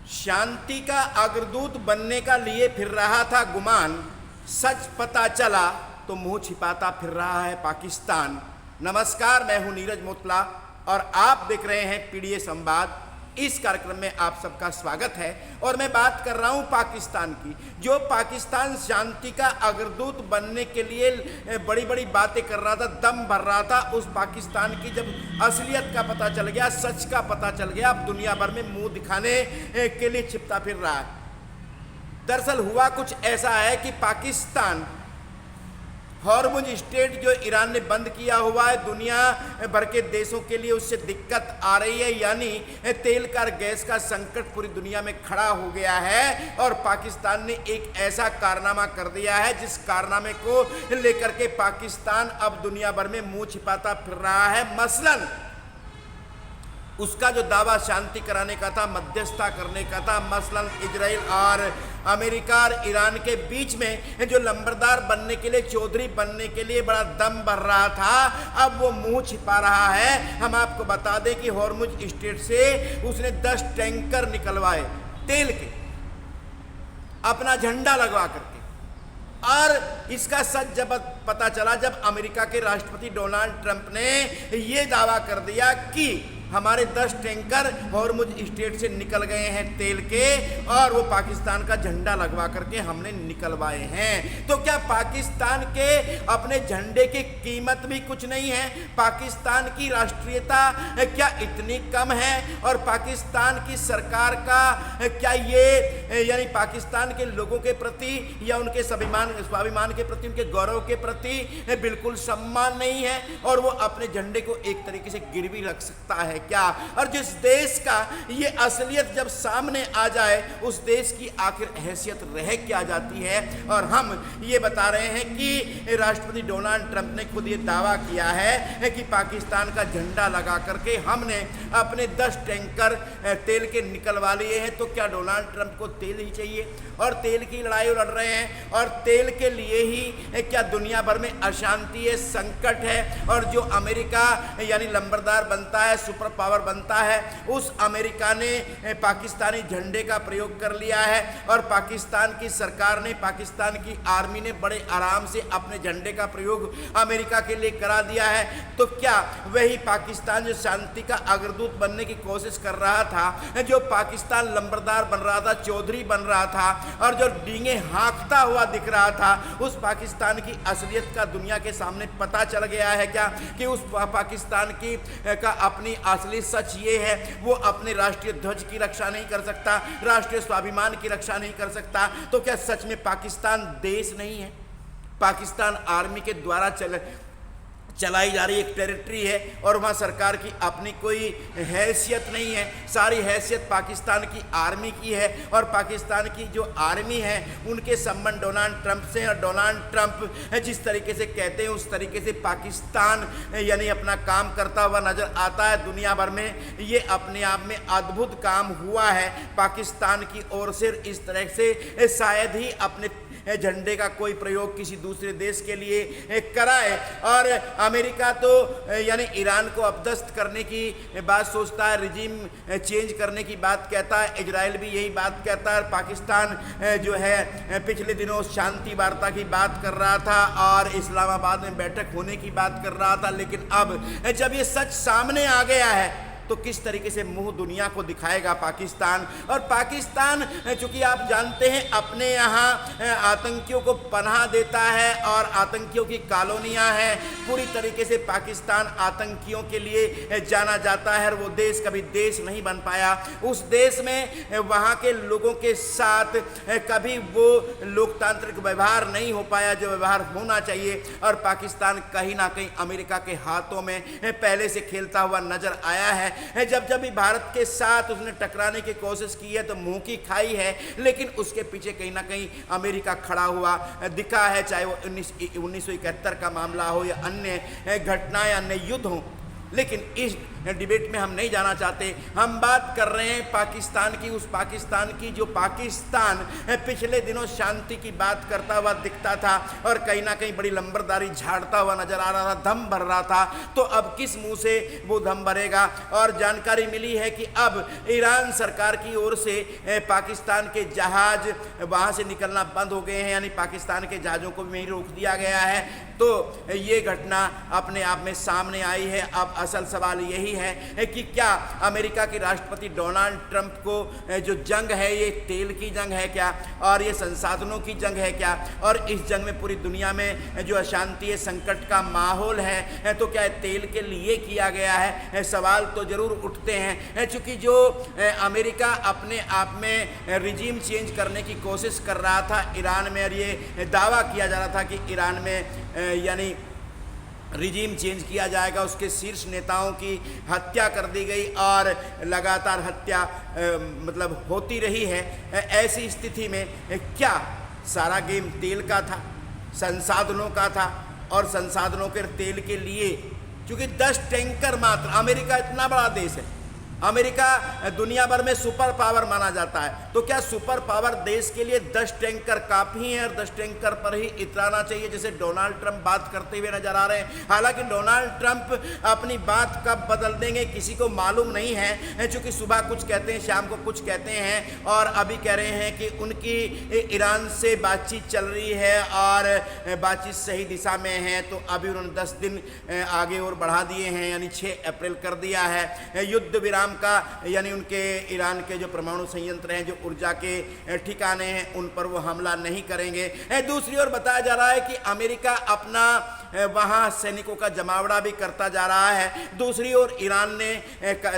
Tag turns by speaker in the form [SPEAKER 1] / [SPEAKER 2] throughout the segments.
[SPEAKER 1] शांति का अग्रदूत बनने का लिए फिर रहा था गुमान, सच पता चला तो मुंह छिपाता फिर रहा है पाकिस्तान। नमस्कार, मैं हूं नीरज मोतला और आप देख रहे हैं पीडीए संवाद। इस कार्यक्रम में आप सबका स्वागत है और मैं बात कर रहा हूं पाकिस्तान की, जो पाकिस्तान शांति का अग्रदूत बनने के लिए बड़ी बड़ी बातें कर रहा था, दम भर रहा था। उस पाकिस्तान की जब असलियत का पता चल गया, सच का पता चल गया, अब दुनिया भर में मुंह दिखाने के लिए छिपता फिर रहा है। दरअसल हुआ कुछ ऐसा है कि पाकिस्तान हॉर्मुज स्ट्रेट जो ईरान ने बंद किया हुआ है, दुनिया भर के देशों के लिए उससे दिक्कत आ रही है, यानी तेल का गैस का संकट पूरी दुनिया में खड़ा हो गया है। और पाकिस्तान ने एक ऐसा कारनामा कर दिया है जिस कारनामे को लेकर के पाकिस्तान अब दुनिया भर में मुंह छिपाता फिर रहा है। मसलन उसका जो दावा शांति कराने का था, मध्यस्थता करने का था, मसलन इजराइल और अमेरिका और ईरान के बीच में जो लंबरदार बनने के लिए, चौधरी बनने के लिए बड़ा दम भर रहा था, अब वो मुंह छिपा रहा है। हम आपको बता दें कि हॉर्मुज स्ट्रेट से उसने 10 टैंकर निकलवाए तेल के, अपना झंडा लगवा करके। और इसका सच जब पता चला, जब अमेरिका के राष्ट्रपति डोनाल्ड ट्रंप ने ये दावा कर दिया कि हमारे 10 टैंकर हॉर्मुज स्ट्रेट से निकल गए हैं तेल के और वो पाकिस्तान का झंडा लगवा करके हमने निकलवाए हैं, तो क्या पाकिस्तान के अपने झंडे की कीमत भी कुछ नहीं है? पाकिस्तान की राष्ट्रीयता क्या इतनी कम है? और पाकिस्तान की सरकार का क्या ये यानी पाकिस्तान के लोगों के प्रति या उनके स्वाभिमान के प्रति, उनके गौरव के प्रति बिल्कुल सम्मान नहीं है और वो अपने झंडे को एक तरीके से गिरवी रख सकता है क्या? और जिस देश का ये असलियत जब सामने आ जाए, उस देश की आखिर हैसियत रह क्या जाती है? और हम ये बता रहे हैं कि राष्ट्रपति डोनाल्ड ट्रंप ने खुद ये दावा किया है कि पाकिस्तान का झंडा लगा करके हमने अपने 10 टैंकर तेल के निकलवा लिए हैं। तो क्या डोनाल्ड ट्रंप को तेल ही चाहिए और तेल की लड़ाई लड़ रहे हैं और तेल के लिए ही क्या दुनिया भर में अशांति है, संकट है? और जो अमेरिका यानी लंबरदार बनता है, सुपर पावर बनता है, उस अमेरिका ने पाकिस्तानी झंडे का प्रयोग कर लिया है और पाकिस्तान की सरकार ने, पाकिस्तान की आर्मी ने बड़े आराम से अपने झंडे का प्रयोग अमेरिका के लिए करा दिया है। तो क्या वही पाकिस्तान जो शांति का अग्रदूत बनने की कोशिश कर रहा था, जो पाकिस्तान लंबरदार बन रहा था, चौधरी बन रहा था और जो डींगे हाँकता हुआ दिख रहा था, उस पाकिस्तान की असलियत का दुनिया के सामने पता चल गया है क्या? कि उस पाकिस्तान की का अपनी असली सच ये है, वो अपने राष्ट्रीय ध्वज की रक्षा नहीं कर सकता, राष्ट्रीय स्वाभिमान की रक्षा नहीं कर सकता। तो क्या सच में पाकिस्तान देश नहीं है? पाकिस्तान आर्मी के द्वारा चलाई जा रही एक टेरिटरी है और वहाँ सरकार की अपनी कोई हैसियत नहीं है। सारी हैसियत पाकिस्तान की आर्मी की है और पाकिस्तान की जो आर्मी है उनके संबंध डोनाल्ड ट्रंप से, और डोनाल्ड ट्रंप जिस तरीके से कहते हैं उस तरीके से पाकिस्तान यानी अपना काम करता हुआ नज़र आता है दुनिया भर में। ये अपने आप में अद्भुत काम हुआ है पाकिस्तान की ओर से। इस तरह से शायद ही अपने झंडे का कोई प्रयोग किसी दूसरे देश के लिए कराए। और अमेरिका तो यानी ईरान को अपदस्थ करने की बात सोचता है, रिजीम चेंज करने की बात कहता है, इजराइल भी यही बात कहता है। पाकिस्तान जो है पिछले दिनों शांति वार्ता की बात कर रहा था और इस्लामाबाद में बैठक होने की बात कर रहा था, लेकिन अब जब ये सच सामने आ गया है तो किस तरीके से मुंह दुनिया को दिखाएगा पाकिस्तान? और पाकिस्तान चूंकि आप जानते हैं अपने यहाँ आतंकियों को पनाह देता है और आतंकियों की कॉलोनियाँ हैं, पूरी तरीके से पाकिस्तान आतंकियों के लिए जाना जाता है और वो देश कभी देश नहीं बन पाया। उस देश में वहाँ के लोगों के साथ कभी वो लोकतांत्रिक व्यवहार नहीं हो पाया जो व्यवहार होना चाहिए। और पाकिस्तान कहीं ना कहीं अमेरिका के हाथों में पहले से खेलता हुआ नजर आया है। जब भी भारत के साथ उसने टकराने की कोशिश की है तो मुंह की खाई है, लेकिन उसके पीछे कहीं ना कहीं अमेरिका खड़ा हुआ दिखा है, चाहे वो 1971 का मामला हो या अन्य घटनाएं, अन्य युद्ध हो। लेकिन इस डिबेट में हम नहीं जाना चाहते। हम बात कर रहे हैं पाकिस्तान की, उस पाकिस्तान की जो पाकिस्तान पिछले दिनों शांति की बात करता हुआ दिखता था और कहीं ना कहीं बड़ी लंबरदारी झाड़ता हुआ नजर आ रहा था, दम भर रहा था। तो अब किस मुंह से वो दम भरेगा? और जानकारी मिली है कि अब ईरान सरकार की ओर से पाकिस्तान के जहाज वहां से निकलना बंद हो गए हैं, यानी पाकिस्तान के जहाज़ों को भी वहीं रोक दिया गया है। तो ये घटना अपने आप में सामने आई है। अब असल सवाल यही है कि क्या अमेरिका के राष्ट्रपति डोनाल्ड ट्रंप को जो जंग है ये तेल की जंग है क्या, और ये संसाधनों की जंग है क्या, और इस जंग में पूरी दुनिया में जो अशांति है, संकट का माहौल है, तो क्या तेल के लिए किया गया है? सवाल तो जरूर उठते हैं, चूँकि जो अमेरिका अपने आप में रिजीम चेंज करने की कोशिश कर रहा था ईरान में, और ये दावा किया जा रहा था कि ईरान में यानी रिजीम चेंज किया जाएगा, उसके शीर्ष नेताओं की हत्या कर दी गई और लगातार हत्या मतलब होती रही है। ऐसी स्थिति में क्या सारा गेम तेल का था, संसाधनों का था, और संसाधनों के तेल के लिए क्योंकि 10 टैंकर मात्र, अमेरिका इतना बड़ा देश है, अमेरिका दुनिया भर में सुपर पावर माना जाता है, तो क्या सुपर पावर देश के लिए 10 टैंकर काफ़ी हैं और 10 टैंकर पर ही इतराना चाहिए जैसे डोनाल्ड ट्रंप बात करते हुए नजर आ रहे हैं? हालांकि डोनाल्ड ट्रंप अपनी बात कब बदल देंगे किसी को मालूम नहीं है, चूँकि सुबह कुछ कहते हैं, शाम को कुछ कहते हैं, और अभी कह रहे हैं कि उनकी ईरान से बातचीत चल रही है और बातचीत सही दिशा में है। तो अभी उन्होंने 10 दिन आगे और बढ़ा दिए हैं, यानी 6 अप्रैल कर दिया है। युद्ध विराम का, यानी उनके ईरान के जो परमाणु संयंत्र हैं, जो ऊर्जा के ठिकाने हैं, उन पर वो हमला नहीं करेंगे। दूसरी ओर बताया जा रहा है कि अमेरिका अपना वहाँ सैनिकों का जमावड़ा भी करता जा रहा है। दूसरी ओर ईरान ने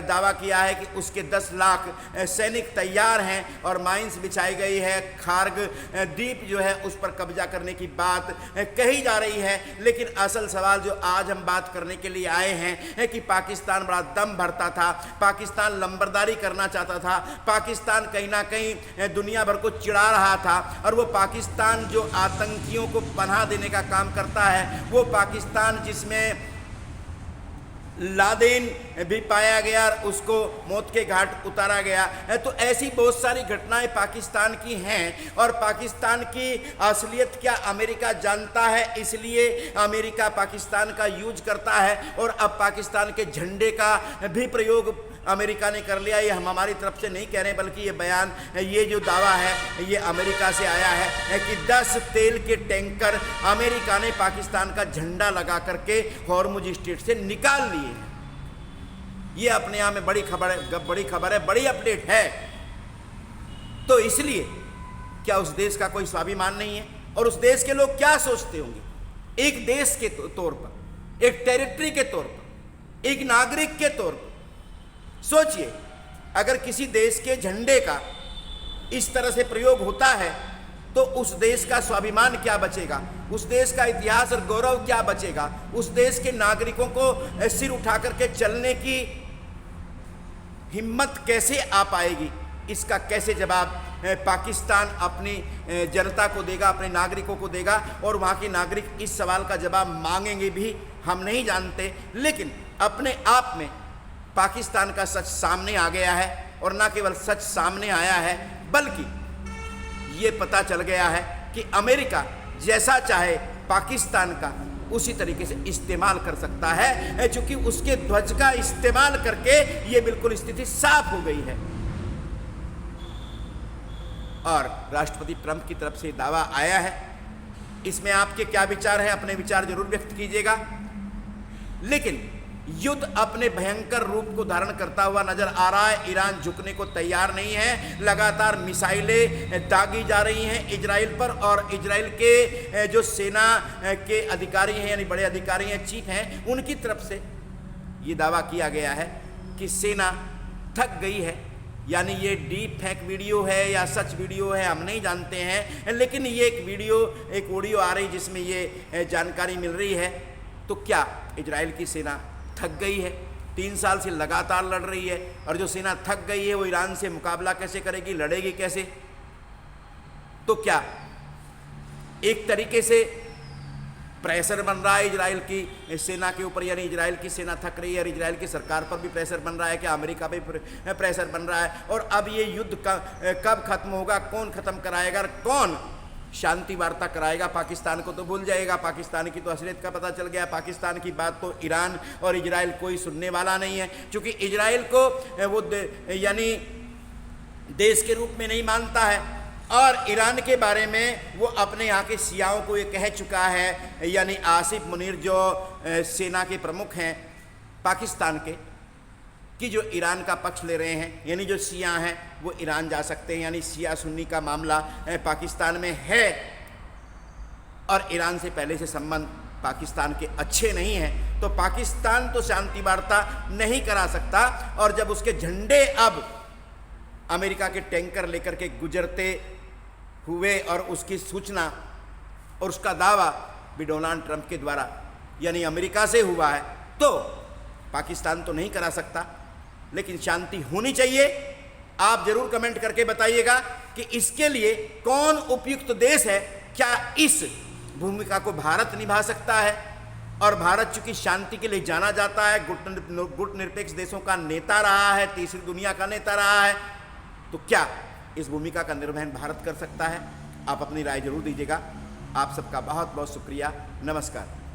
[SPEAKER 1] दावा किया है कि उसके 10 लाख सैनिक तैयार हैं और माइंस बिछाई गई है, खार्ग द्वीप जो है उस पर कब्जा करने की बात कही जा रही है। लेकिन असल सवाल जो आज हम बात करने के लिए आए हैं कि पाकिस्तान बड़ा दम भरता था, पाकिस्तान लंबरदारी करना चाहता था, पाकिस्तान कहीं ना कहीं दुनिया भर को चिढ़ा रहा था, और वो पाकिस्तान जो आतंकियों को पनाह देने का काम करता है, वो पाकिस्तान जिसमें लादेन भी पाया गया और उसको मौत के घाट उतारा गया। तो ऐसी बहुत सारी घटनाएं पाकिस्तान की हैं, और पाकिस्तान की असलियत क्या अमेरिका जानता है, इसलिए अमेरिका पाकिस्तान का यूज करता है, और अब पाकिस्तान के झंडे का भी प्रयोग अमेरिका ने कर लिया। ये हम हमारी तरफ से नहीं कह रहे, बल्कि ये बयान, ये जो दावा है ये अमेरिका से आया है कि 10 तेल के टैंकर अमेरिका ने पाकिस्तान का झंडा लगा करके हॉर्मुज स्ट्रेट से निकाल लिए हैं। ये अपने आप में बड़ी खबर है, बड़ी अपडेट है। तो इसलिए क्या उस देश का कोई स्वाभिमान नहीं है? और उस देश के लोग क्या सोचते होंगे एक देश के तौर पर, एक टेरिटरी के तौर पर, एक नागरिक के तौर पर? सोचिए, अगर किसी देश के झंडे का इस तरह से प्रयोग होता है तो उस देश का स्वाभिमान क्या बचेगा, उस देश का इतिहास और गौरव क्या बचेगा, उस देश के नागरिकों को सिर उठा करके चलने की हिम्मत कैसे आ पाएगी? इसका कैसे जवाब पाकिस्तान अपनी जनता को देगा, अपने नागरिकों को देगा? और वहाँ के नागरिक इस सवाल का जवाब मांगेंगे भी, हम नहीं जानते। लेकिन अपने आप में पाकिस्तान का सच सामने आ गया है, और ना केवल सच सामने आया है बल्कि ये पता चल गया है कि अमेरिका जैसा चाहे पाकिस्तान का उसी तरीके से इस्तेमाल कर सकता है, चूंकि उसके ध्वज का इस्तेमाल करके ये बिल्कुल स्थिति साफ हो गई है। और राष्ट्रपति ट्रंप की तरफ से दावा आया है, इसमें आपके क्या विचार हैं? अपने विचार जरूर व्यक्त कीजिएगा। लेकिन युद्ध अपने भयंकर रूप को धारण करता हुआ नजर आ रहा है। ईरान झुकने को तैयार नहीं है, लगातार मिसाइलें दागी जा रही हैं इजराइल पर, और इजराइल के जो सेना के अधिकारी हैं, यानी बड़े अधिकारी हैं, चीफ हैं, उनकी तरफ से ये दावा किया गया है कि सेना थक गई है। यानी ये डीप फेक वीडियो है या सच वीडियो है हम नहीं जानते हैं, लेकिन ये एक ऑडियो आ रही जिसमें ये जानकारी मिल रही है। तो क्या इजराइल की सेना थक गई है? 3 साल से लगातार लड़ रही है, और जो सेना थक गई है वो ईरान से मुकाबला कैसे करेगी, लड़ेगी कैसे? तो क्या एक तरीके से प्रेशर बन रहा है इजराइल की सेना के ऊपर, यानी इजराइल की सेना थक रही है और इजराइल की सरकार पर भी प्रेशर बन रहा है कि अमेरिका पे प्रेशर बन रहा है। और अब ये युद्ध कब खत्म होगा, कौन खत्म कराएगा, कौन शांति वार्ता कराएगा? पाकिस्तान को तो भूल जाएगा, पाकिस्तान की तो असलियत का पता चल गया। पाकिस्तान की बात तो ईरान और इजराइल कोई सुनने वाला नहीं है, क्योंकि इजराइल को वो यानी देश के रूप में नहीं मानता है, और ईरान के बारे में वो अपने यहाँ के शियाओं को ये कह चुका है, यानी आसिफ मुनीर जो सेना के प्रमुख हैं पाकिस्तान के, कि जो ईरान का पक्ष ले रहे हैं, यानी जो शिया हैं वो ईरान जा सकते हैं, यानी शिया सुन्नी का मामला पाकिस्तान में है और ईरान से पहले से संबंध पाकिस्तान के अच्छे नहीं हैं, तो पाकिस्तान तो शांति वार्ता नहीं करा सकता। और जब उसके झंडे अब अमेरिका के टैंकर लेकर के गुजरते हुए और उसकी सूचना और उसका दावा भी डोनाल्ड ट्रंप के द्वारा यानी अमेरिका से हुआ है, तो पाकिस्तान तो नहीं करा सकता, लेकिन शांति होनी चाहिए। आप जरूर कमेंट करके बताइएगा कि इसके लिए कौन उपयुक्त देश है। क्या इस भूमिका को भारत निभा सकता है? और भारत चूंकि शांति के लिए जाना जाता है, गुट निरपेक्ष देशों का नेता रहा है, तीसरी दुनिया का नेता रहा है, तो क्या इस भूमिका का निर्वहन भारत कर सकता है? आप अपनी राय जरूर दीजिएगा। आप सबका बहुत बहुत शुक्रिया। नमस्कार।